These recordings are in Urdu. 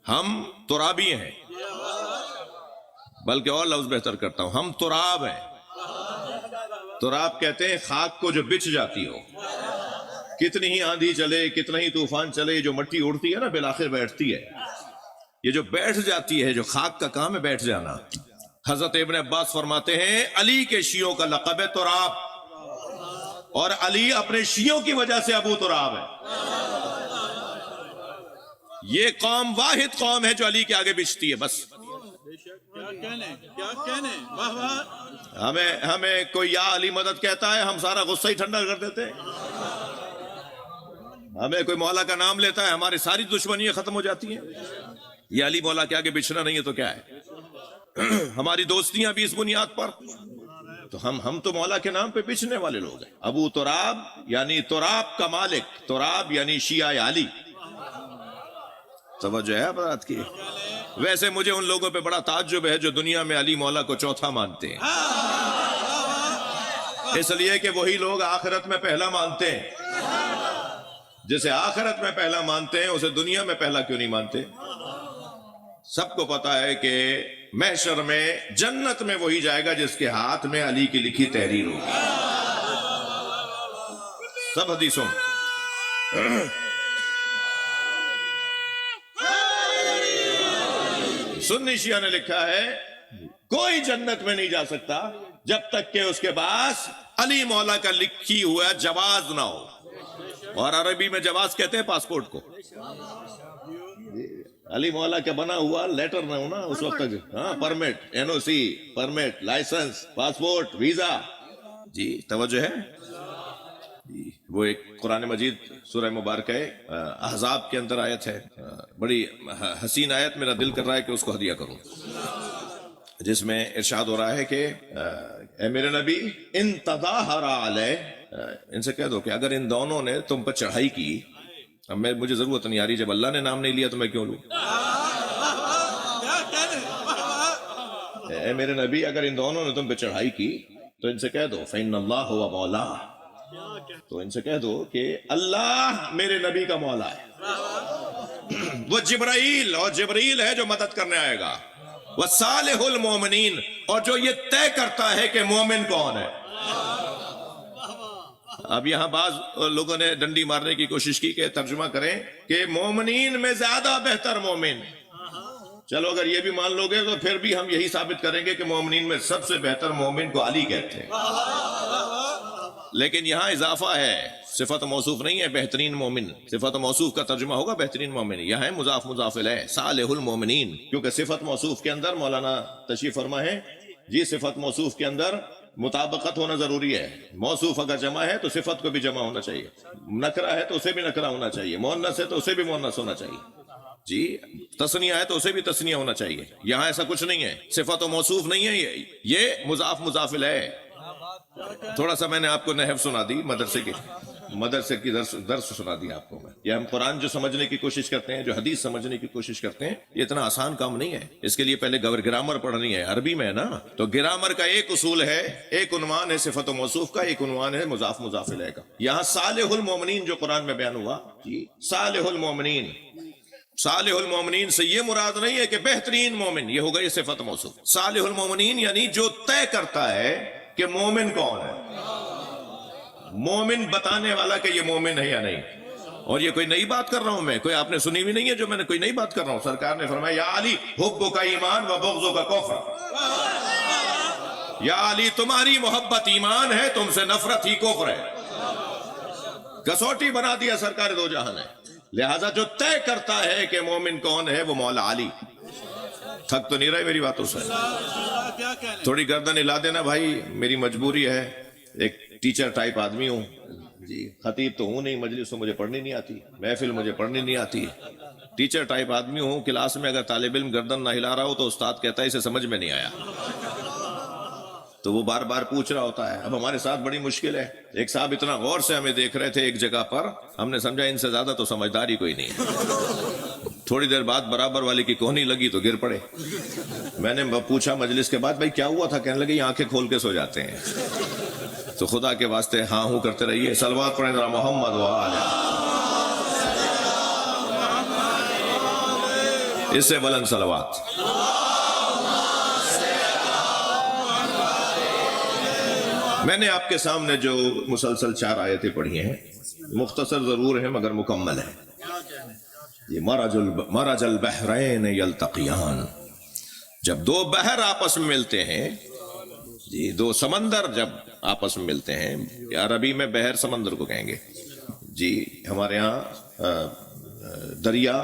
ہم ترابی ہیں، بلکہ اور لفظ بہتر کرتا ہوں، ہم تراب ہیں۔ تراب کہتے ہیں خاک کو جو بچھ جاتی ہو، کتنی ہی آندھی چلے، کتنا ہی طوفان چلے، جو مٹی اڑتی ہے نا بالآخر بیٹھتی ہے۔ یہ جو بیٹھ جاتی ہے، جو خاک کا کام ہے بیٹھ جانا۔ حضرت ابن عباس فرماتے ہیں علی کے شیعوں کا لقب ہے تراب، اور علی اپنے شیعوں کی وجہ سے ابو تراب ہے۔ یہ قوم واحد قوم ہے جو علی کے آگے بچتی ہے، بس۔ ہمیں کوئی یا علی مدد کہتا ہے، ہم سارا غصہ ہی ٹھنڈا کر دیتے ہیں۔ ہمیں کوئی مولا کا نام لیتا ہے، ہماری ساری دشمنیاں ختم ہو جاتی ہیں۔ یہ علی مولا کے آگے بچنا نہیں ہے تو کیا ہے؟ ہماری دوستیاں بھی اس بنیاد پر، تو ہم تو مولا کے نام پہ بچنے والے لوگ ہیں۔ ابو تراب یعنی تراب کا مالک، تراب یعنی شیعہ علی۔ توجہ ہے بات کی؟ ویسے مجھے ان لوگوں پہ بڑا تعجب ہے جو دنیا میں علی مولا کو چوتھا مانتے ہیں، اس لیے کہ وہی لوگ آخرت میں پہلا مانتے ہیں۔ جسے آخرت میں پہلا مانتے ہیں اسے دنیا میں پہلا کیوں نہیں مانتے؟ سب کو پتا ہے کہ محشر میں جنت میں وہی جائے گا جس کے ہاتھ میں علی کی لکھی تحریر ہوگی۔ سب حدیثوں سنی شیعہ نے لکھا ہے کوئی جنت میں نہیں جا سکتا جب تک کہ اس کے پاس علی مولا کا لکھی ہوا جواز نہ ہو، اور عربی میں جواز کہتے ہیں پاسپورٹ کو۔ علی مولا کا بنا ہوا لیٹر نہ ہونا اس وقت تک، ہاں، پرمٹ، این او سی، پرمٹ، لائسنس، پاسپورٹ، ویزا۔ جی توجہ ہے؟ وہ ایک قرآن مجید سورہ مبارکہ احزاب کے اندر آیت ہے، بڑی حسین آیت، میرا دل کر رہا ہے کہ اس کو ہدیہ کروں، جس میں ارشاد ہو رہا ہے کہ اے میرے نبی ان تظاہر علیہ، ان سے کہہ دو کہ اگر ان دونوں نے تم پر چڑھائی کی، اب مجھے ضرورت نہیں آ رہی، جب اللہ نے نام نہیں لیا تو میں کیوں لوں؟ اے میرے نبی اگر ان دونوں نے تم پہ چڑھائی کی تو ان سے کہہ دو فإن اللہ هو مولا، تو ان سے کہہ دو کہ اللہ میرے نبی کا مولا ہے، وہ جبرائیل، اور جبرائیل ہے جو مدد کرنے آئے گا، وہ صالح المومنین، اور جو یہ طے کرتا ہے کہ مومن کون ہے۔ اب یہاں بعض لوگوں نے ڈنڈی مارنے کی کوشش کی کہ ترجمہ کریں کہ مومنین میں زیادہ بہتر مومن۔ چلو اگر یہ بھی مان لو گے تو پھر بھی ہم یہی ثابت کریں گے کہ مومنین میں سب سے بہتر مومن کو علی کہتے ہیں، لیکن یہاں اضافہ ہے، صفت موصوف نہیں ہے بہترین مومن، صفت موصوف کا ترجمہ ہوگا بہترین مومن، یہاں ہے مضاف مضاف الیہ صالح المومنین، کیونکہ صفت موصوف کے اندر مولانا تشریف فرما ہے جی، صفت موصوف کے اندر مطابقت ہونا ضروری ہے۔ موصوف اگر جمع ہے تو صفت کو بھی جمع ہونا چاہیے، نکرہ ہے تو اسے بھی نکرہ ہونا چاہیے، مؤنث ہے تو اسے بھی مؤنث ہونا چاہیے، جی تثنیہ ہے تو اسے بھی تثنیہ ہونا چاہیے۔ یہاں ایسا کچھ نہیں ہے، صفت و موصوف نہیں ہے، یہ مضاف مضاف الیہ۔ تھوڑا سا میں نے آپ کو نحو سنا دی، مدرسے کی درس سنا دی آپ کو میں۔ یہ ہم قرآن جو سمجھنے کی کوشش کرتے ہیں، جو حدیث سمجھنے کی کوشش کرتے ہیں، یہ اتنا آسان کام نہیں ہے۔ اس کے لیے پہلے گرامر پڑھنی ہے، عربی میں ہے نا، تو گرامر کا ایک اصول ہے، ایک عنوان ہے صفت و موصوف کا، ایک عنوان ہے مضاف مضاف الیہ کا۔ یہاں صالح المومنین جو قرآن میں بیان ہوا، جی صالح المومنین، صالح المومنین سے یہ مراد نہیں ہے کہ بہترین مومن، یہ ہوگا یہ صفت موصوف۔ صالح المومنین یعنی جو طے کرتا ہے کہ مومن کون ہے، مومن بتانے والا کہ یہ مومن ہے یا نہیں۔ اور یہ کوئی نئی بات کر رہا ہوں میں، کوئی آپ نے سنی بھی نہیں ہے جو میں نے کوئی نئی بات کر رہا ہوں۔ سرکار نے فرمایا یا علی حبک ایمان و بغضک کفر، یا علی تمہاری محبت ایمان ہے، تم سے نفرت ہی کفر ہے۔ کسوٹی بنا دیا سرکار دو جہاں نے، لہذا جو طے کرتا ہے کہ مومن کون ہے وہ مولا علی۔ تھک تو نہیں رہے میری باتوں سے؟ تھوڑی گردن ہلا دینا بھائی، میری مجبوری ہے، ایک ٹیچر ٹائپ آدمی ہوں جی، خطیب تو ہوں نہیں، مجلس تو مجھے پڑھنی نہیں آتی، محفل مجھے پڑھنی نہیں آتی، ٹیچر ٹائپ آدمی ہوں، کلاس میں اگر طالب علم گردن نہ ہلا رہا ہو تو استاد کہتا ہے اسے سمجھ میں نہیں آیا، تو وہ بار بار پوچھ رہا ہوتا ہے۔ اب ہمارے ساتھ بڑی مشکل ہے، ایک صاحب اتنا غور سے ہمیں دیکھ رہے تھے ایک جگہ پر، ہم نے سمجھا ان سے زیادہ تو سمجھداری کوئی نہیں ہے۔ تھوڑی دیر بعد برابر والے کی کوہنی لگی تو گر پڑے۔ میں نے پوچھا مجلس کے بعد بھائی کیا ہوا تھا، کہنے لگے یہ آنکھیں کھول کے سو جاتے ہیں۔ تو خدا کے واسطے ہاں ہوں کرتے رہیے، صلوات پڑھیں ذرا محمد و آلہ۔ اس سے بلند صلوات. میں نے آپ کے سامنے جو مسلسل 4 آیتیں پڑھی ہیں، مختصر ضرور ہیں مگر مکمل ہیں. یہ مرج البحرین یلتقیان، جب 2 بحر آپس میں ملتے ہیں، جی 2 سمندر جب آپس میں ملتے ہیں، عربی میں بحر سمندر کو کہیں گے. جی ہمارے ہاں دریا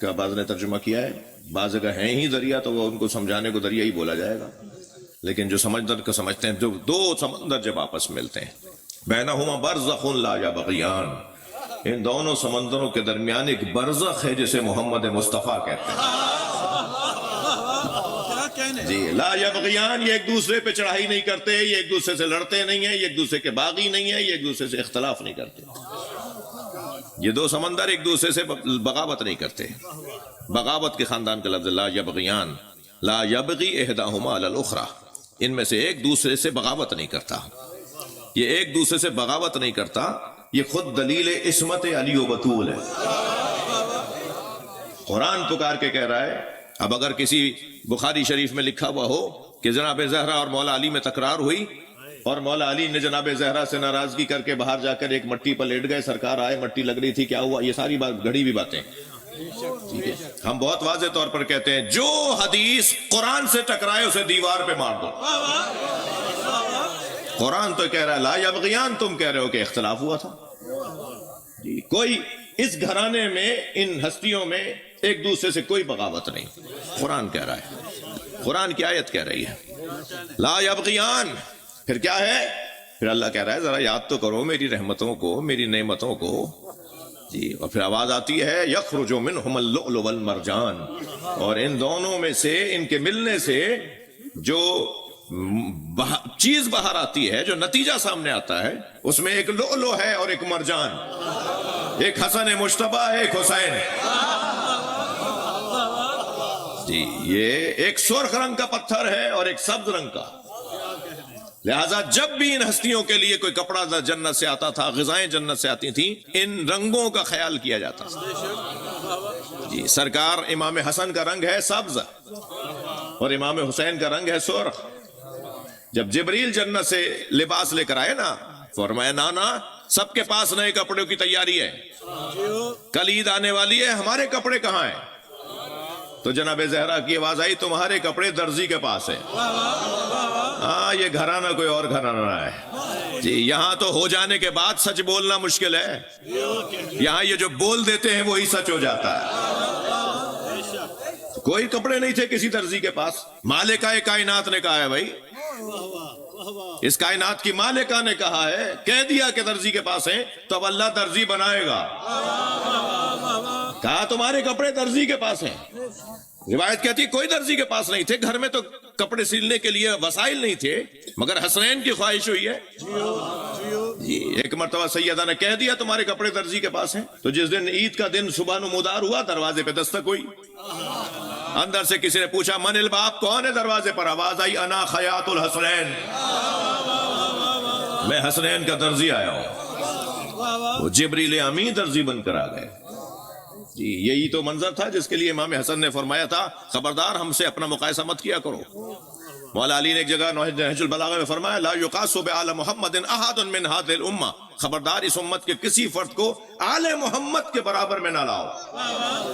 کا بعض نے ترجمہ کیا ہے، بعض اگر ہیں ہی دریا تو وہ ان کو سمجھانے کو دریا ہی بولا جائے گا، لیکن جو سمندر کو سمجھتے ہیں، جو 2 سمندر جب آپس میں ملتے ہیں، بینہما برزخ لا یبغیان، ان دونوں سمندروں کے درمیان ایک برزخ ہے جسے محمد مصطفیٰ کہتے ہیں. جی لا یبغیان، یہ ایک دوسرے پہ چڑھائی نہیں کرتے، یہ ایک دوسرے سے لڑتے نہیں ہیں، یہ ایک دوسرے کے باغی نہیں ہیں، یہ ایک دوسرے سے اختلاف نہیں کرتے. یہ 2 سمندر ایک دوسرے سے بغاوت نہیں کرتے. بغاوت کے خاندان کا لفظ لا یبغیان، لا یبغی احداہما علی الاخری، ان میں سے ایک دوسرے سے بغاوت نہیں کرتا. یہ ایک دوسرے سے بغاوت نہیں کرتا، یہ خود دلیل عصمت علی و بطول ہے. قرآن پکار کے کہہ رہا ہے. اب اگر کسی بخاری شریف میں لکھا ہوا ہو کہ جناب زہرا اور مولا علی میں تکرار ہوئی اور مولا علی نے جناب زہرا سے ناراضگی کر کے باہر جا کر ایک مٹی پر لیٹ گئے، سرکار آئے، مٹی لگ رہی تھی، کیا ہوا، یہ ساری بات گھڑی بھی باتیں. ٹھیک ہے، ہم بہت واضح طور پر کہتے ہیں جو حدیث قرآن سے ٹکرائے اسے دیوار پہ مار دو. قرآن تو کہہ رہا ہے لا یبغیان، تم کہہ رہے ہو کہ اختلاف ہوا تھا. جی کوئی اس گھرانے میں، ان ہستیوں میں ایک دوسرے سے کوئی بغاوت نہیں. قرآن کہہ رہا ہے، قرآن کی آیت کہہ رہی ہے لا یبغیان. پھر کیا ہے؟ پھر اللہ کہہ رہا ہے ذرا یاد تو کرو میری رحمتوں کو، میری نعمتوں کو. جی اور پھر آواز آتی ہے یخرج منہم اللؤلؤ والمرجان، اور ان دونوں میں سے، ان کے ملنے سے جو چیز باہر آتی ہے، جو نتیجہ سامنے آتا ہے، اس میں ایک لؤلؤ ہے اور ایک مرجان، ایک حسن مجتبی ہے، ایک حسین. جی یہ ایک سرخ رنگ کا پتھر ہے اور ایک سبز رنگ کا. لہذا جب بھی ان ہستیوں کے لیے کوئی کپڑا جنت سے آتا تھا، غذائیں جنت سے آتی تھیں، ان رنگوں کا خیال کیا جاتا تھا. جی سرکار امام حسن کا رنگ ہے سبز اور امام حسین کا رنگ ہے سرخ. جب جبریل جنت سے لباس لے کر آئے نا، فرمایا نانا سب کے پاس نئے کپڑوں کی تیاری ہے، کل عید آنے والی ہے، ہمارے کپڑے کہاں ہیں؟ تو جناب زہرا کی آواز آئی تمہارے کپڑے درزی کے پاس ہیں. ہاں یہ گھرانہ کوئی اور گھرانہ ہے. جی یہاں تو ہو جانے کے بعد سچ بولنا مشکل ہے، یہاں یہ جو بول دیتے ہیں وہی سچ ہو جاتا ہے. کوئی کپڑے نہیں تھے کسی درزی کے پاس. مالکہ کائنات نے کہا ہے بھائی، اس کائنات کی مالکہ نے کہا ہے، کہہ دیا کہ درزی کے پاس ہیں، تو اب اللہ درزی بنائے گا. کہا تمہارے کپڑے درزی کے پاس ہیں. روایت کہتی کوئی درزی کے پاس نہیں تھے، گھر میں تو کپڑے سلنے کے لیے وسائل نہیں تھے، مگر حسنین کی خواہش ہوئی ہے. جی ایک مرتبہ سیدہ نے کہہ دیا تمہارے کپڑے درزی کے پاس ہیں. تو جس دن عید کا دن صبح نمودار ہوا، دروازے پہ دستک ہوئی. اندر سے کسی نے پوچھا من الباب، کون ہے دروازے پر؟ آواز آئی انا خیاط الحسنین، میں حسنین کا درزی آیا ہوں. وہ جبریل امین درزی بن کر آ گئے. جی یہی تو منظر تھا جس کے لیے امام حسن نے فرمایا تھا خبردار ہم سے اپنا مقایسہ مت کیا کرو. مولا علی نے ایک جگہ نہج البلاغہ میں فرمایا لا یقاس بآل محمد احد من هذه الامہ، خبردار اس امت کے کسی فرد کو آل محمد کے برابر میں نہ لاؤ.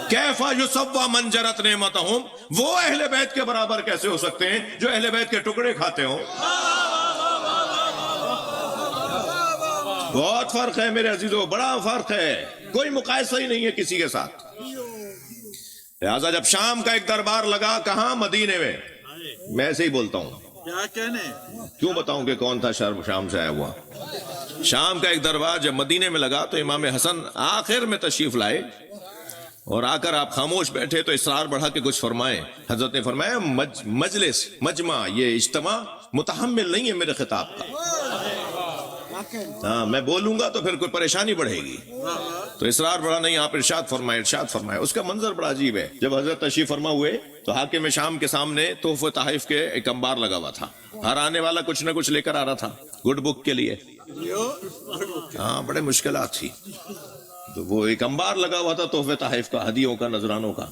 کیف یسوی من جرت نعمتہم، وہ اہل بیت کے برابر کیسے ہو سکتے ہیں جو اہل بیت کے ٹکڑے کھاتے ہوں. بہت فرق ہے میرے عزیزو، بڑا فرق ہے، کوئی مقایسہ ہی نہیں ہے کسی کے ساتھ. لہذا جب شام کا ایک دربار لگا، کہاں؟ مدینے میں. میں ایسے ہی بولتا ہوں، کیا کہنے، کیوں بتاؤں کہ کون تھا شام سے آیا ہوا. شام کا ایک دربار جب مدینے میں لگا تو امام حسن آخر میں تشریف لائے اور آ کر آپ خاموش بیٹھے تو اصرار بڑھا کے کچھ فرمائیں. حضرت نے فرمایا مجلس، مجمع، یہ اجتماع متحمل نہیں ہے میرے خطاب کا. ہاں میں بولوں گا تو پھر کوئی پریشانی بڑھے گی. تو اصرار بڑا نہیں، آپ ارشاد فرمائے، ارشاد فرمائے. اس کا منظر بڑا عجیب ہے. جب حضرت تشریف فرما ہوئے تو حاکم شام کے سامنے تحفہ تحائف کے ایک انبار لگا ہوا تھا. ہر آنے والا کچھ نہ کچھ لے کر آ رہا تھا گڈ بک کے لیے. ہاں بڑے مشکلات تھی. تو وہ ایک انبار لگا ہوا تھا تحفہ تحائف کا، ہدیوں کا، نذرانوں کا.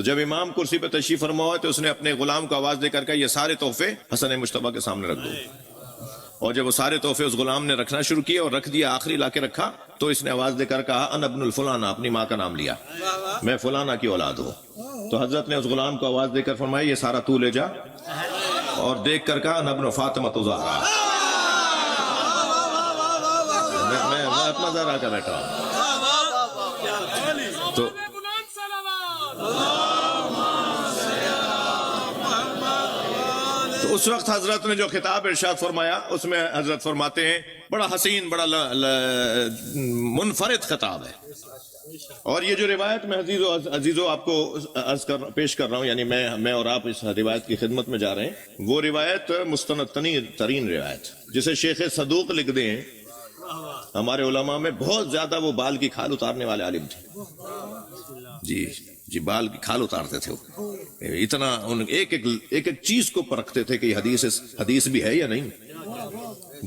تو جب امام کرسی پہ تشریف فرما ہوا تو اس نے اپنے غلام کو آواز دے کر کہا یہ سارے تحفے حسن مجتبیٰ کے سامنے رکھ دو، اور جب وہ سارے تحفے اس غلام نے رکھنا شروع کیے اور رکھ دیا، آخری لا کے رکھا تو اس نے آواز دے کر کہا انا ابن الفلانہ، اپنی ماں کا نام لیا، میں فلانہ کی اولاد ہوں۔ تو حضرت نے اس غلام کو آواز دے کر فرمایا یہ سارا تو لے جا، اور دیکھ کر کہا انا ابن فاطمہ زہرا، میں اپنا زہرا کا بیٹا ہوں۔ تو اس وقت حضرت نے جو خطاب ارشاد فرمایا اس میں حضرت فرماتے ہیں بڑا حسین، بڑا منفرد خطاب ہے۔ اور یہ جو روایت میں عزیزو آپ کو پیش کر رہا ہوں، یعنی میں اور آپ اس روایت کی خدمت میں جا رہے ہیں، وہ روایت مستند ترین روایت جسے شیخ صدوق لکھ دیں۔ ہمارے علماء میں بہت زیادہ وہ بال کی کھال اتارنے والے عالم تھے، جی بال کی کھال اتارتے تھے، اتنا ایک ایک چیز کو پرکھتے تھے کہ یہ حدیث بھی ہے یا نہیں۔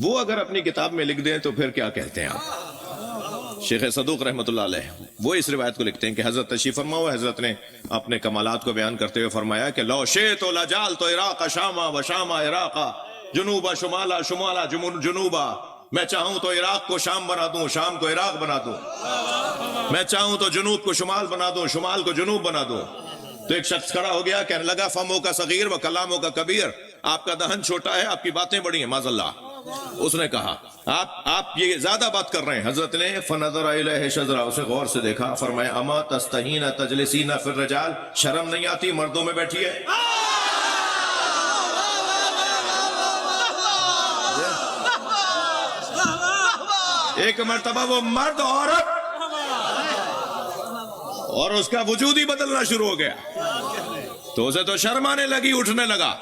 وہ اگر اپنی کتاب میں لکھ دیں تو پھر کیا کہتے ہیں آپ۔ شیخ صدوق رحمۃ اللہ علیہ وہ اس روایت کو لکھتے ہیں کہ حضرت تشریف فرما ہوا، حضرت نے اپنے کمالات کو بیان کرتے ہوئے فرمایا کہ لو شئت لجعلت عراق شاما و شاما عراقا، جنوبا شمالا شمالا جنوبا، میں چاہوں تو عراق کو شام بنا دوں، شام کو عراق بنا دوں، میں چاہوں تو جنوب کو شمال بنا دوں، شمال کو جنوب بنا دوں۔ تو ایک شخص کھڑا ہو گیا، کہنے لگا فمو کا صغیر و کلاموں کا کبیر، آپ کا دہن چھوٹا ہے، آپ کی باتیں بڑی ہیں معاذ اللہ۔ اس نے کہا آپ یہ زیادہ بات کر رہے ہیں۔ حضرت نے فنظر الیہ شذرا، اسے غور سے دیکھا، فرمایا اما تستحین تجلسین فی الرجال، شرم نہیں آتی مردوں میں بیٹھی ہے؟ ایک مرتبہ وہ مرد عورت اور اس کا وجود ہی بدلنا شروع ہو گیا، تو اسے تو شرم آنے لگی، اٹھنے لگا۔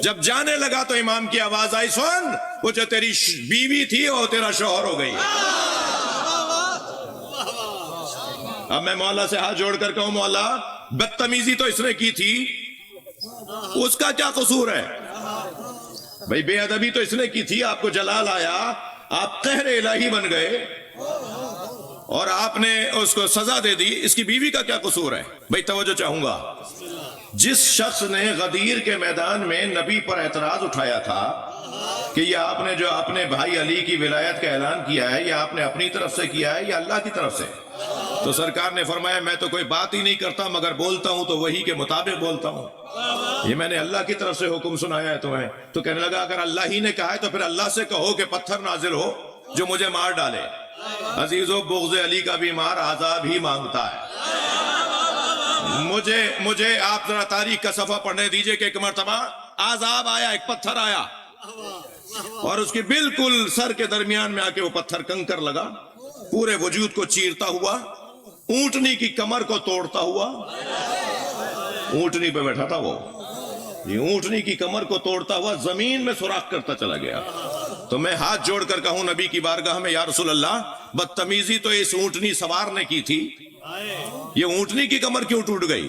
جب جانے لگا تو امام کی آواز آئی، سن، وہ جو تیری بیوی تھی وہ تیرا شوہر ہو گئی۔ اب میں مولا سے ہاتھ جوڑ کر کہوں مولا بدتمیزی تو اس نے کی تھی، اس کا کیا قصور ہے؟ بھئی بے ادبی تو اس نے کی تھی، آپ کو جلال آیا، آپ قہر الہی بن گئے اور آپ نے اس کو سزا دے دی، اس کی بیوی کا کیا قصور ہے؟ بھئی توجہ چاہوں گا، جس شخص نے غدیر کے میدان میں نبی پر اعتراض اٹھایا تھا کہ یہ آپ نے جو اپنے بھائی علی کی ولایت کا اعلان کیا ہے، یہ آپ نے اپنی طرف سے کیا ہے یا اللہ کی طرف سے؟ تو سرکار نے فرمایا میں تو کوئی بات ہی نہیں کرتا، مگر بولتا ہوں تو وہی کے مطابق بولتا ہوں، یہ میں نے اللہ کی طرف سے حکم سنایا ہے تمہیں۔ تو کہنے لگا اگر اللہ ہی نے کہا ہے تو پھر اللہ سے کہو کہ پتھر نازل ہو جو مجھے مار ڈالے۔ عزیزو بغض علی کا بیمار عذاب ہی مانگتا ہے۔ مجھے آپ ذرا تاریخ کا صفحہ پڑھنے دیجئے کہ ایک مرتبہ عذاب آیا، ایک پتھر آیا اور اس کی بالکل سر کے درمیان میں آ کے وہ پتھر کنکر لگا، پورے وجود کو چیرتا ہوا، اونٹنی کی کمر کو توڑتا ہوا، اونٹنی پہ بیٹھا تھا وہ، یہ اونٹنی کی کمر کو توڑتا ہوا زمین میں سوراخ کرتا چلا گیا۔ تو میں ہاتھ جوڑ کر کہوں نبی کی بارگاہ میں یا رسول اللہ بدتمیزی تو اس اونٹنی سوار نے کی تھی، یہ اونٹنی کی کمر کیوں ٹوٹ گئی؟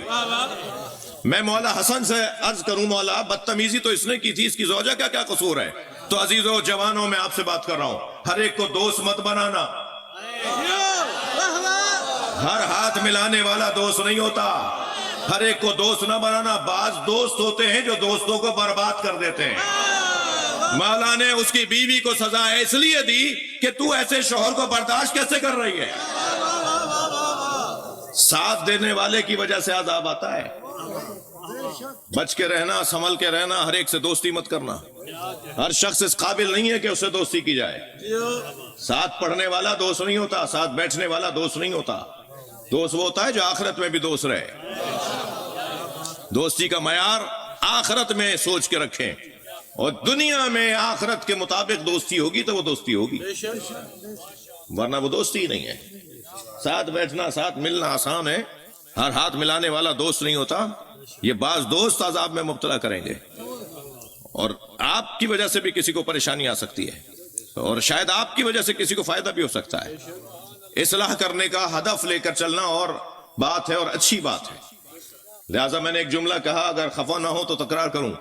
میں مولا حسن سے عرض کروں مولا بدتمیزی تو اس نے کی تھی، اس کی زوجہ کا کیا قصور ہے؟ تو عزیزو جوانوں میں آپ سے بات کر رہا ہوں، ہر ایک کو دوست مت بنانا، ہر ہاتھ ملانے والا دوست نہیں ہوتا، ہر ایک کو دوست نہ بنانا۔ بعض دوست ہوتے ہیں جو دوستوں کو برباد کر دیتے ہیں۔ مولا نے اس کی بیوی کو سزا اس لیے دی کہ تو ایسے شوہر کو برداشت کیسے کر رہی ہے؟ ساتھ دینے والے کی وجہ سے عذاب آتا ہے۔ بچ کے رہنا، سنبھل کے رہنا، ہر ایک سے دوستی مت کرنا، ہر شخص اس قابل نہیں ہے کہ اس سے دوستی کی جائے۔ ساتھ پڑھنے والا دوست نہیں ہوتا، ساتھ بیٹھنے والا دوست نہیں ہوتا، دوست وہ ہوتا ہے جو آخرت میں بھی دوست رہے۔ دوستی کا معیار آخرت میں سوچ کے رکھیں، اور دنیا میں آخرت کے مطابق دوستی ہوگی تو وہ دوستی ہوگی، ورنہ وہ دوستی ہی نہیں ہے۔ ساتھ بیٹھنا، ساتھ ملنا آسان ہے، ہر ہاتھ ملانے والا دوست نہیں ہوتا۔ یہ بعض دوست عذاب میں مبتلا کریں گے اور آپ کی وجہ سے بھی کسی کو پریشانی آ سکتی ہے، اور شاید آپ کی وجہ سے کسی کو فائدہ بھی ہو سکتا ہے۔ اصلاح کرنے کا ہدف لے کر چلنا اور بات ہے، اور اچھی بات ہے۔ لہٰذا میں نے ایک جملہ کہا، اگر خفا نہ ہو تو تکرار کروں،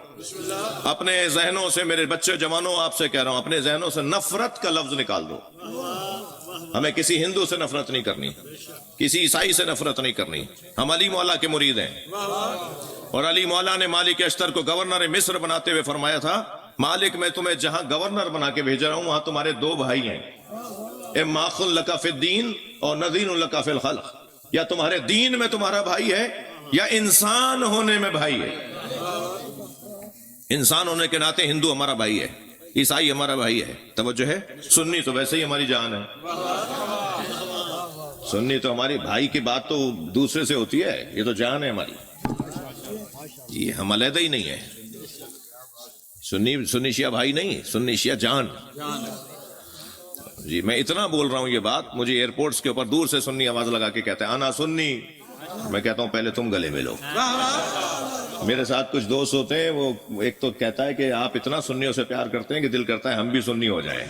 اپنے ذہنوں سے، میرے بچے جوانوں آپ سے کہہ رہا ہوں، اپنے ذہنوں سے نفرت کا لفظ نکال دو۔ ہمیں کسی ہندو سے نفرت نہیں کرنی، کسی عیسائی سے نفرت نہیں کرنی، ہم علی مولا کے مرید ہیں۔ اور علی مولا نے مالک اشتر کو گورنر مصر بناتے ہوئے فرمایا تھا، مالک میں تمہیں جہاں گورنر بنا کے بھیج رہا ہوں وہاں تمہارے دو بھائی ہیں، اما اخ لک فی الدین اور نذیر لک فی الخلق، یا تمہارے دین میں تمہارا بھائی ہے یا انسان ہونے میں بھائی ہے۔ انسان ہونے کے ناطے ہندو ہمارا بھائی ہے، عیسائی ہمارا بھائی ہے، توجہ ہے۔ سنی تو ویسے ہی ہماری جان ہے، سنی تو ہماری بھائی کی بات تو دوسرے سے ہوتی ہے، یہ تو جان ہے ہماری، یہ ہم علیحدہ ہی نہیں ہے۔ سنی شیعہ بھائی نہیں، سنی شیعہ جان۔ جی میں اتنا بول رہا ہوں یہ بات، مجھے ایئرپورٹس کے اوپر دور سے سنی آواز لگا کے کہتے ہیں آنا سنی، میں کہتا ہوں پہلے تم گلے ملو۔ میرے ساتھ کچھ دوست ہوتے ہیں، وہ ایک تو کہتا ہے کہ آپ اتنا سنیوں سے پیار کرتے ہیں کہ دل کرتا ہے ہم بھی سنی ہو جائیں۔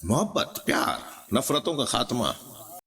محبت، پیار، نفرتوں کا خاتمہ۔